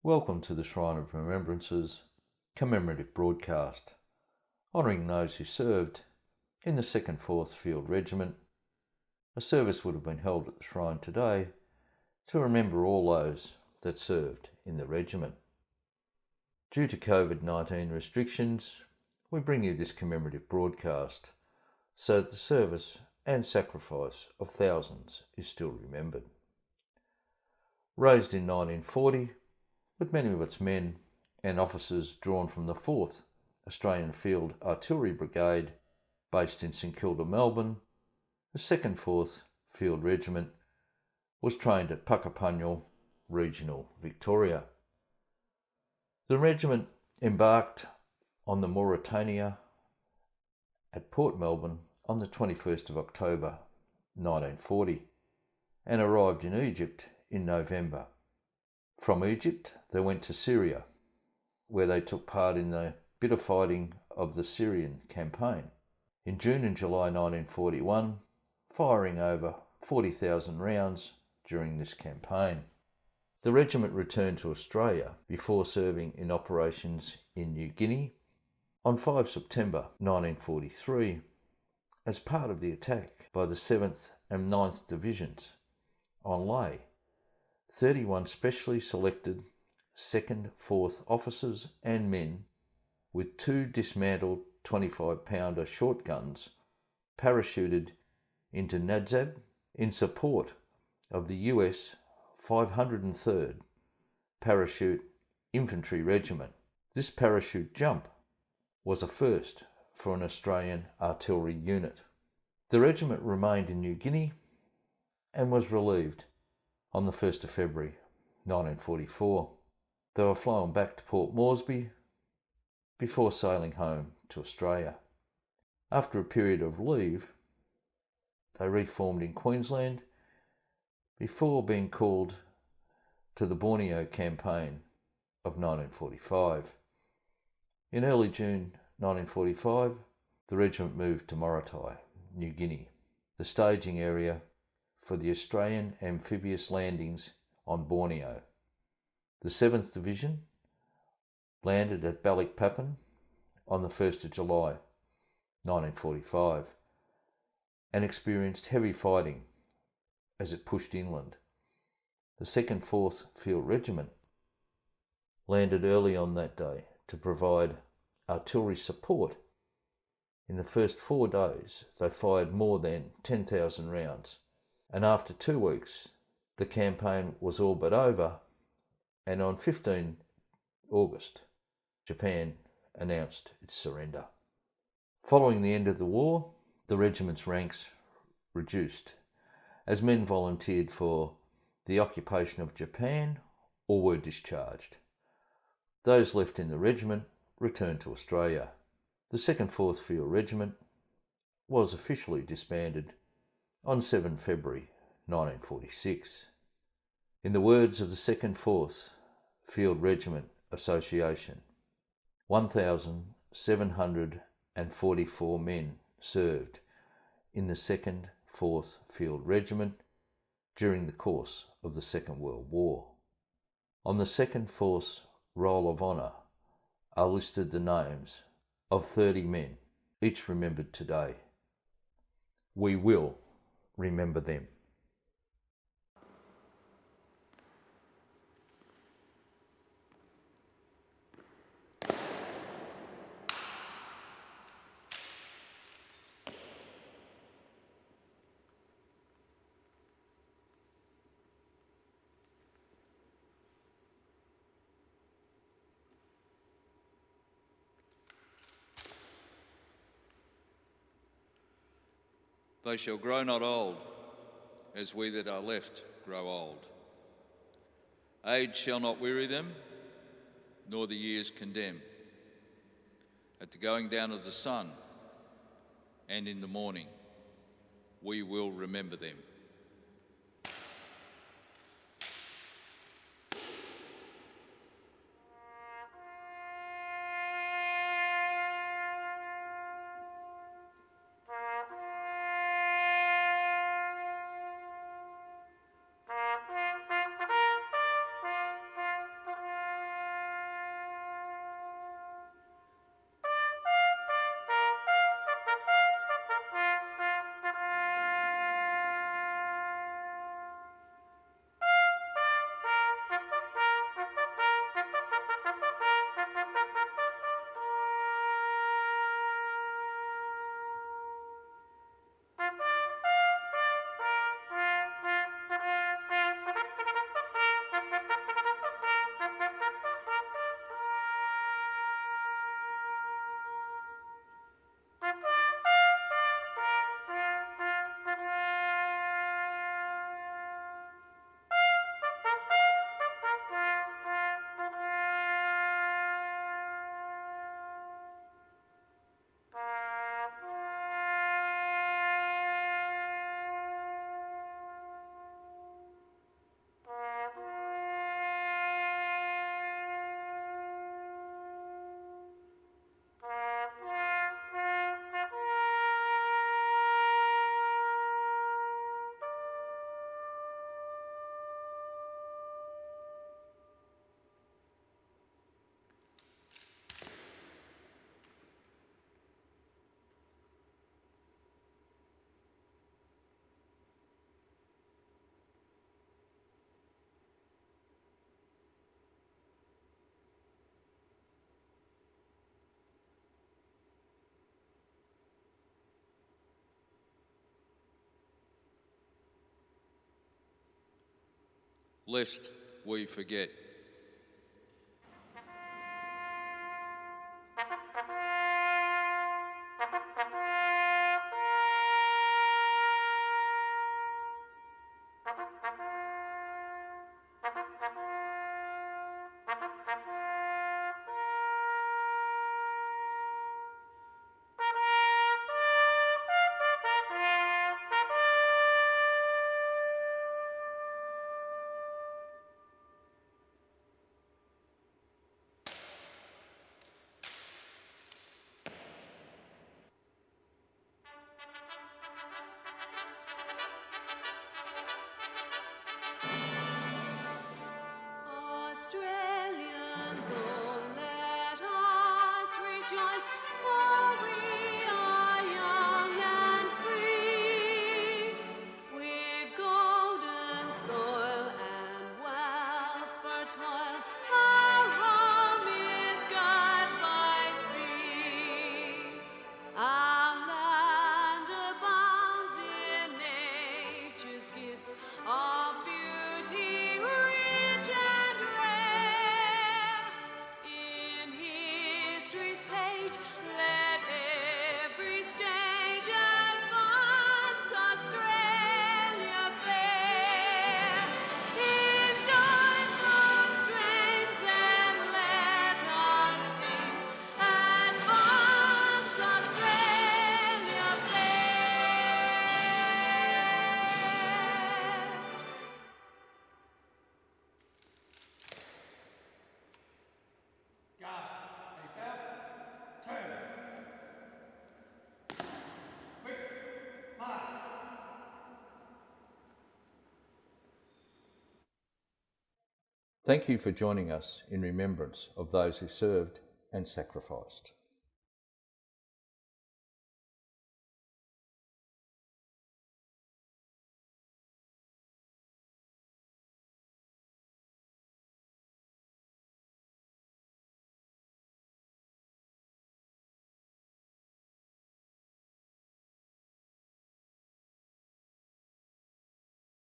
Welcome to the Shrine of Remembrance's commemorative broadcast, honouring those who served in the 2nd 4th Field Regiment. A service would have been held at the shrine today to remember all those that served in the regiment. Due to COVID-19 restrictions, we bring you this commemorative broadcast so that the service and sacrifice of thousands is still remembered. Raised in 1940, with many of its men and officers drawn from the 4th Australian Field Artillery Brigade based in St Kilda, Melbourne, the 2nd 4th Field Regiment was trained at Puckapunyal Regional, Victoria. The regiment embarked on the Mauritania at Port Melbourne on the 21st of October 1940 and arrived in Egypt in November. From Egypt, they went to Syria, where they took part in the bitter fighting of the Syrian campaign. In June and July 1941, firing over 40,000 rounds during this campaign. The regiment returned to Australia before serving in operations in New Guinea on 5 September 1943 as part of the attack by the 7th and 9th Divisions on Lae. 31 specially selected 2nd 4th officers and men with 2 dismantled 25-pounder shotguns parachuted into Najab in support of the US 503rd Parachute Infantry Regiment. This parachute jump was a first for an Australian artillery unit. The regiment remained in New Guinea and was relieved on the 1st of February 1944. They were flown back to Port Moresby before sailing home to Australia. After a period of leave, they reformed in Queensland before being called to the Borneo campaign of 1945. In early June 1945, the regiment moved to Morotai, New Guinea, the staging area for the Australian amphibious landings on Borneo. The 7th Division landed at Balikpapan on the 1st of July 1945 and experienced heavy fighting as it pushed inland. The 2nd 4th Field Regiment landed early on that day to provide artillery support. In the first 4 days, they fired more than 10,000 rounds. And after 2 weeks, the campaign was all but over, and on 15 August, Japan announced its surrender. Following the end of the war, the regiment's ranks reduced as men volunteered for the occupation of Japan or were discharged. Those left in the regiment returned to Australia. The 2nd 4th Field Regiment was officially disbanded on 7 February 1946. In the words of the 2nd 4th Field Regiment Association, 1,744 men served in the 2nd 4th Field Regiment during the course of the Second World War. On the 2nd 4th's Roll of Honour are listed the names of 30 men, each remembered today. We will remember them. They shall grow not old, as we that are left grow old. Age shall not weary them, nor the years condemn. At the going down of the sun and in the morning, we will remember them. lest we forget. Australians, oh, let us rejoice, for we are young and free. We've golden soil and wealth fertile, our home is God by sea. Our land abounds in nature's gifts of beauty rich and rare. In history's page, let every stage advance Australia fair. In joyful strains, then let us sing, advance Australia fair. Guard, about, turn. Quick, march. Thank you for joining us in remembrance of those who served and sacrificed.